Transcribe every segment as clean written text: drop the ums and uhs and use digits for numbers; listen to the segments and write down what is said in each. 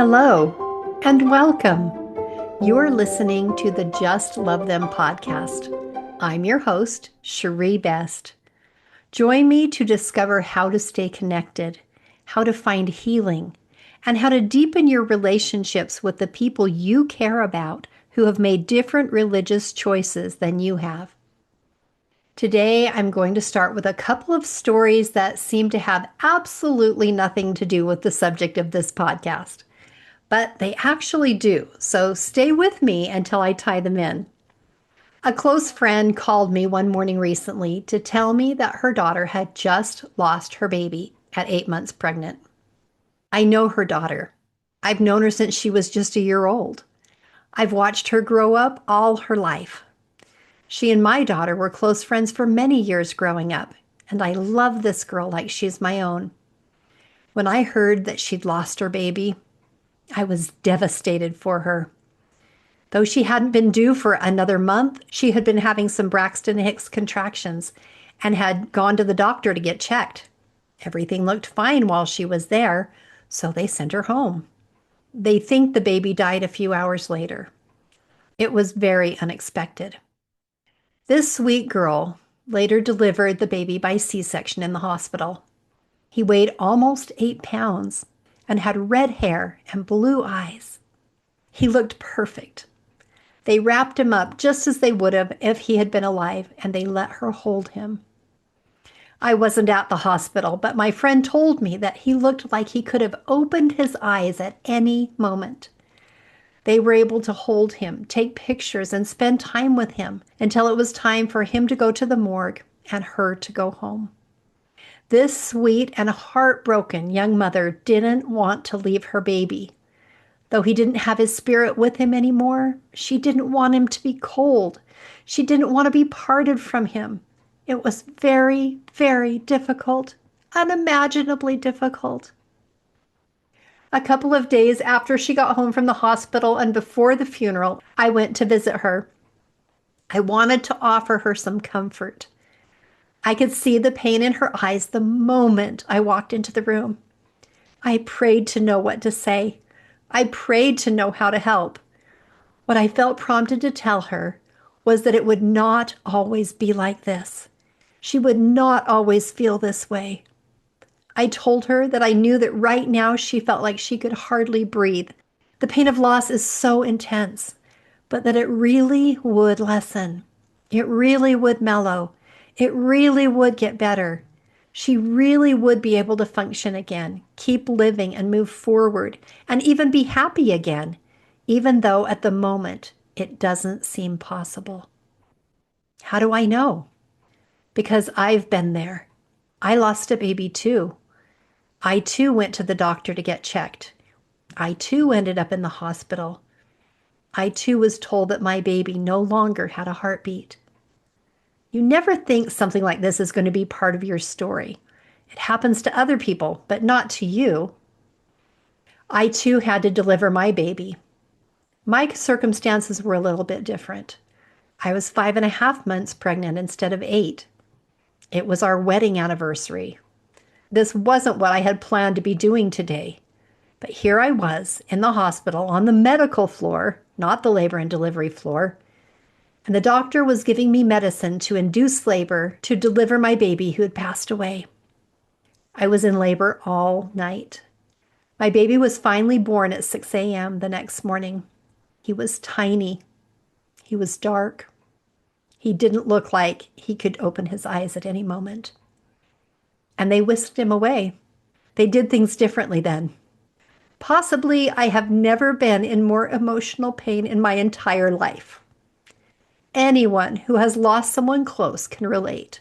Hello and welcome. You're listening to the Just Love Them podcast. I'm your host, Shiree Best. Join me to discover how to stay connected, how to find healing, and how to deepen your relationships with the people you care about who have made different religious choices than you have. Today, I'm going to start with a couple of stories that seem to have absolutely nothing to do with the subject of this podcast. But they actually do, so stay with me until I tie them in. A close friend called me one morning recently to tell me that her daughter had just lost her baby at 8 months pregnant. I know her daughter. I've known her since she was just a year old. I've watched her grow up all her life. She and my daughter were close friends for many years growing up, and I love this girl like she's my own. When I heard that she'd lost her baby, I was devastated for her. Though she hadn't been due for another month, she had been having some Braxton Hicks contractions and had gone to the doctor to get checked. Everything looked fine while she was there, so they sent her home. They think the baby died a few hours later. It was very unexpected. This sweet girl later delivered the baby by C-section in the hospital. He weighed almost 8 pounds and had red hair and blue eyes. He looked perfect. They wrapped him up just as they would have if he had been alive, and they let her hold him. I wasn't at the hospital, but my friend told me that he looked like he could have opened his eyes at any moment. They were able to hold him, take pictures, and spend time with him until it was time for him to go to the morgue and her to go home. This sweet and heartbroken young mother didn't want to leave her baby. Though he didn't have his spirit with him anymore, she didn't want him to be cold. She didn't want to be parted from him. It was very, very difficult, unimaginably difficult. A couple of days after she got home from the hospital and before the funeral, I went to visit her. I wanted to offer her some comfort. I could see the pain in her eyes the moment I walked into the room. I prayed to know what to say. I prayed to know how to help. What I felt prompted to tell her was that it would not always be like this. She would not always feel this way. I told her that I knew that right now she felt like she could hardly breathe. The pain of loss is so intense, but that it really would lessen. It really would mellow. It really would get better. She really would be able to function again, keep living and move forward, and even be happy again, even though at the moment it doesn't seem possible. How do I know? Because I've been there. I lost a baby too. I too went to the doctor to get checked. I too ended up in the hospital. I too was told that my baby no longer had a heartbeat. You never think something like this is going to be part of your story. It happens to other people, but not to you. I too had to deliver my baby. My circumstances were a little bit different. I was 5.5 months pregnant instead of 8. It was our wedding anniversary. This wasn't what I had planned to be doing today. But here I was in the hospital on the medical floor, not the labor and delivery floor, and the doctor was giving me medicine to induce labor to deliver my baby who had passed away. I was in labor all night. My baby was finally born at 6 a.m. the next morning. He was tiny. He was dark. He didn't look like he could open his eyes at any moment. And they whisked him away. They did things differently then. Possibly I have never been in more emotional pain in my entire life. Anyone who has lost someone close can relate.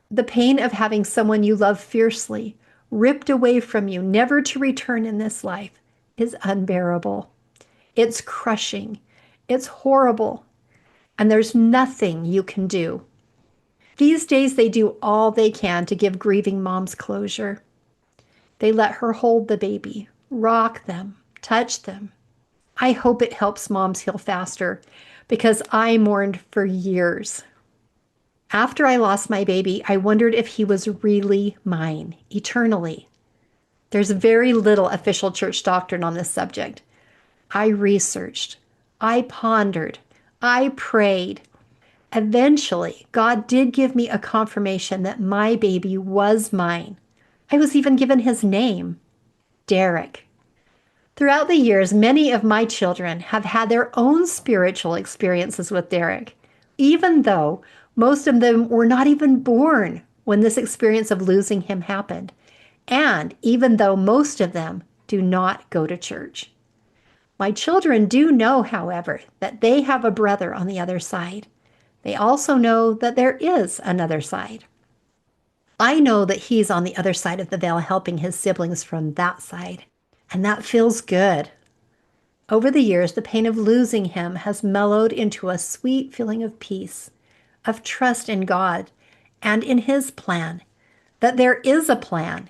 The pain of having someone you love fiercely ripped away from you, never to return in this life, is unbearable. It's crushing. It's horrible. And there's nothing you can do. These days, they do all they can to give grieving moms closure. They let her hold the baby, rock them, touch them. I hope it helps moms heal faster, because I mourned for years. After I lost my baby, I wondered if he was really mine, eternally. There's very little official church doctrine on this subject. I researched, I pondered, I prayed. Eventually, God did give me a confirmation that my baby was mine. I was even given his name, Derek. Throughout the years, many of my children have had their own spiritual experiences with Derek, even though most of them were not even born when this experience of losing him happened, and even though most of them do not go to church. My children do know, however, that they have a brother on the other side. They also know that there is another side. I know that he's on the other side of the veil helping his siblings from that side, and that feels good. Over the years, the pain of losing him has mellowed into a sweet feeling of peace, of trust in God and in his plan, that there is a plan,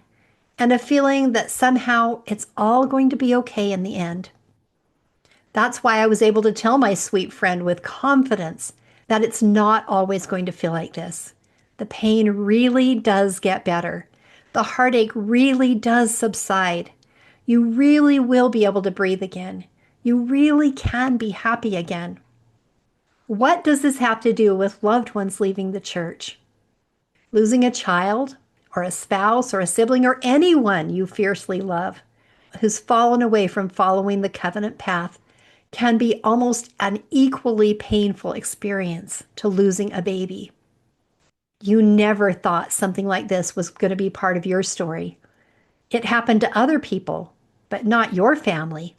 and a feeling that somehow it's all going to be okay in the end. That's why I was able to tell my sweet friend with confidence that it's not always going to feel like this. The pain really does get better. The heartache really does subside. You really will be able to breathe again. You really can be happy again. What does this have to do with loved ones leaving the church? Losing a child, or a spouse, or a sibling, or anyone you fiercely love who's fallen away from following the covenant path can be almost an equally painful experience to losing a baby. You never thought something like this was going to be part of your story. It happened to other people, but not your family.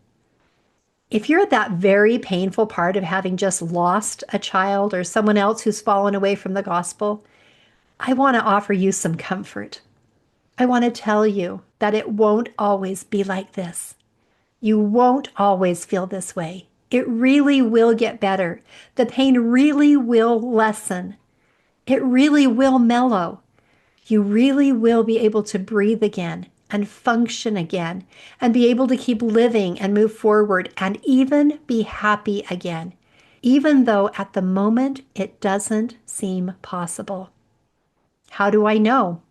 If you're at that very painful part of having just lost a child or someone else who's fallen away from the gospel, I want to offer you some comfort. I want to tell you that it won't always be like this. You won't always feel this way. It really will get better. The pain really will lessen. It really will mellow. You really will be able to breathe again and function again and be able to keep living and move forward and even be happy again, even though at the moment it doesn't seem possible. How do I know?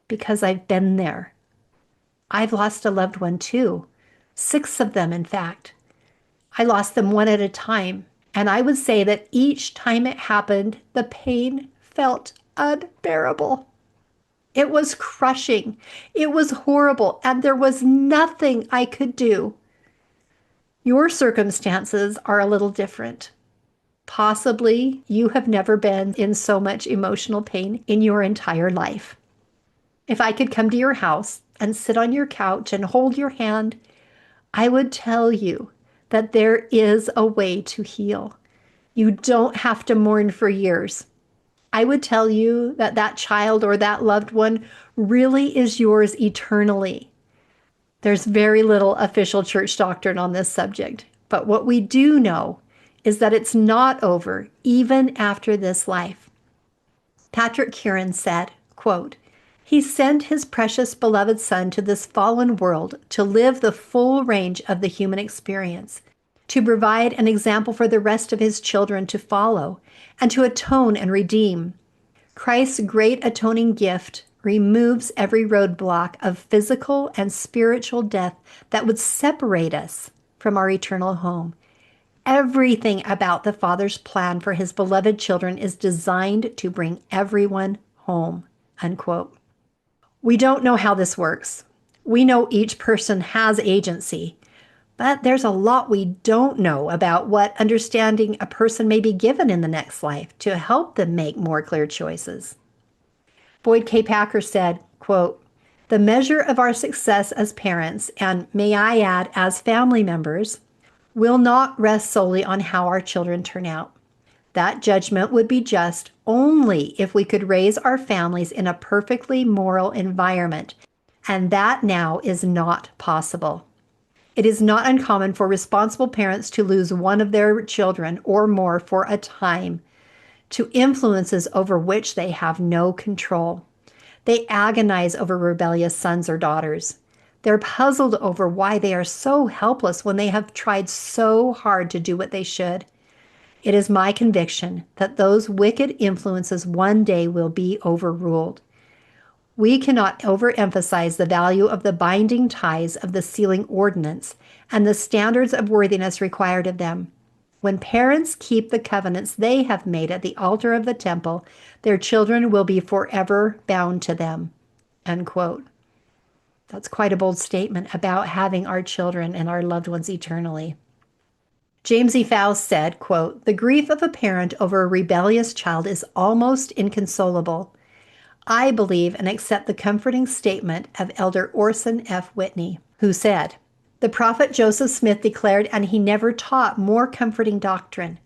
Because I've been there. I've lost a loved one too. 6 of them, in fact. I lost them one at a time. And I would say that each time it happened, the pain felt unbearable. It was crushing. It was horrible. And there was nothing I could do. Your circumstances are a little different. Possibly you have never been in so much emotional pain in your entire life. If I could come to your house and sit on your couch and hold your hand, I would tell you that there is a way to heal. You don't have to mourn for years. I would tell you that that child or that loved one really is yours eternally. There's very little official church doctrine on this subject, but what we do know is that it's not over even after this life. Patrick Kieran said, quote, "He sent his precious beloved son to this fallen world to live the full range of the human experience, to provide an example for the rest of his children to follow, and to atone and redeem. Christ's great atoning gift removes every roadblock of physical and spiritual death that would separate us from our eternal home. Everything about the Father's plan for his beloved children is designed to bring everyone home." Unquote. We don't know how this works. We know each person has agency, but there's a lot we don't know about what understanding a person may be given in the next life to help them make more clear choices. Boyd K. Packer said, quote, "The measure of our success as parents, and may I add, as family members, will not rest solely on how our children turn out. That judgment would be just only if we could raise our families in a perfectly moral environment, and that now is not possible. It is not uncommon for responsible parents to lose one of their children or more for a time to influences over which they have no control. They agonize over rebellious sons or daughters. They're puzzled over why they are so helpless when they have tried so hard to do what they should. It is my conviction that those wicked influences one day will be overruled. We cannot overemphasize the value of the binding ties of the sealing ordinance and the standards of worthiness required of them. When parents keep the covenants they have made at the altar of the temple, their children will be forever bound to them. End quote. That's quite a bold statement about having our children and our loved ones eternally. James E. Faust said, quote, "The grief of a parent over a rebellious child is almost inconsolable. I believe and accept the comforting statement of Elder Orson F. Whitney, who said, 'The prophet Joseph Smith declared, and he never taught more comforting doctrine,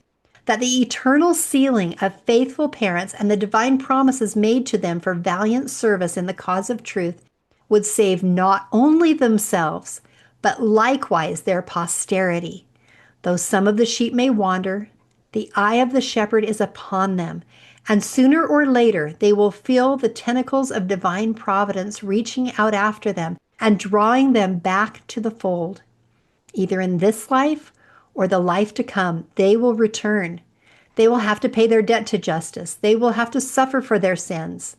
that the eternal sealing of faithful parents and the divine promises made to them for valiant service in the cause of truth would save not only themselves, but likewise their posterity. Though some of the sheep may wander, the eye of the shepherd is upon them, and sooner or later they will feel the tentacles of divine providence reaching out after them and drawing them back to the fold. Either in this life or the life to come, they will return. They will have to pay their debt to justice. They will have to suffer for their sins.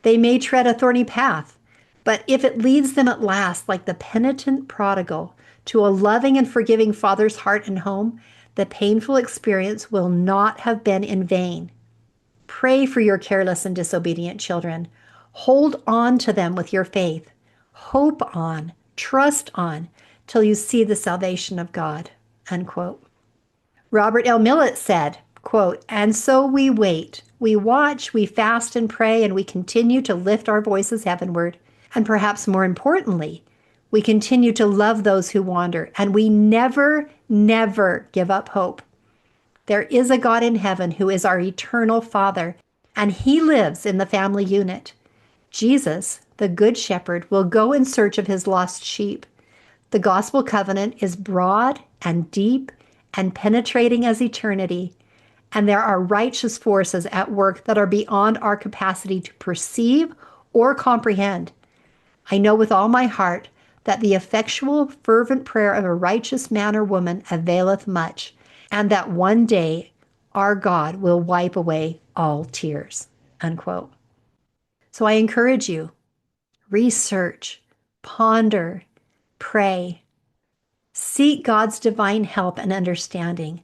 They may tread a thorny path, but if it leads them at last, like the penitent prodigal, to a loving and forgiving Father's heart and home, the painful experience will not have been in vain. Pray for your careless and disobedient children. Hold on to them with your faith. Hope on, trust on, till you see the salvation of God." Unquote. Robert L. Millett said, quote, "And so we wait, we watch, we fast and pray, and we continue to lift our voices heavenward. And perhaps more importantly, we continue to love those who wander, and we never, never give up hope. There is a God in heaven who is our eternal Father, and he lives in the family unit. Jesus, the Good Shepherd, will go in search of his lost sheep. The gospel covenant is broad and deep and penetrating as eternity, and there are righteous forces at work that are beyond our capacity to perceive or comprehend. I know with all my heart that the effectual, fervent prayer of a righteous man or woman availeth much, and that one day our God will wipe away all tears." Unquote. So I encourage you, research, ponder, pray, seek God's divine help and understanding.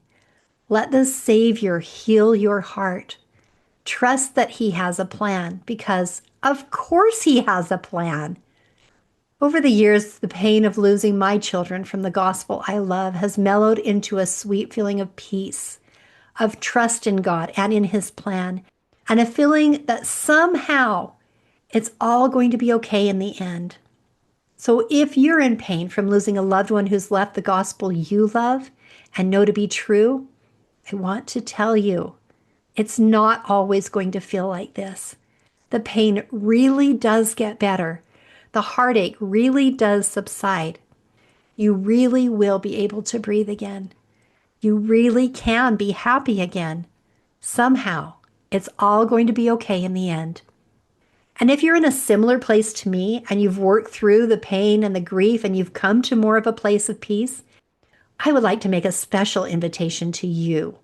Let the Savior heal your heart. Trust that he has a plan, because of course he has a plan. Over the years, the pain of losing my children from the gospel I love has mellowed into a sweet feeling of peace, of trust in God and in his plan, and a feeling that somehow it's all going to be okay in the end. So if you're in pain from losing a loved one who's left the gospel you love and know to be true, I want to tell you, it's not always going to feel like this. The pain really does get better. The heartache really does subside. You really will be able to breathe again. You really can be happy again. Somehow, it's all going to be okay in the end. And if you're in a similar place to me and you've worked through the pain and the grief and you've come to more of a place of peace, I would like to make a special invitation to you.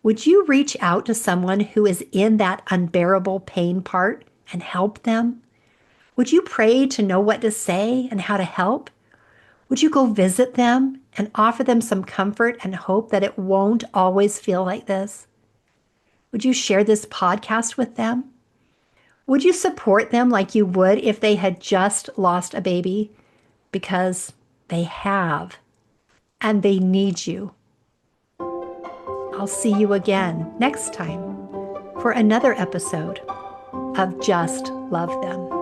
Would you reach out to someone who is in that unbearable pain part and help them? Would you pray to know what to say and how to help? Would you go visit them and offer them some comfort and hope that it won't always feel like this? Would you share this podcast with them? Would you support them like you would if they had just lost a baby? Because they have, and they need you. I'll see you again next time for another episode of Just Love Them.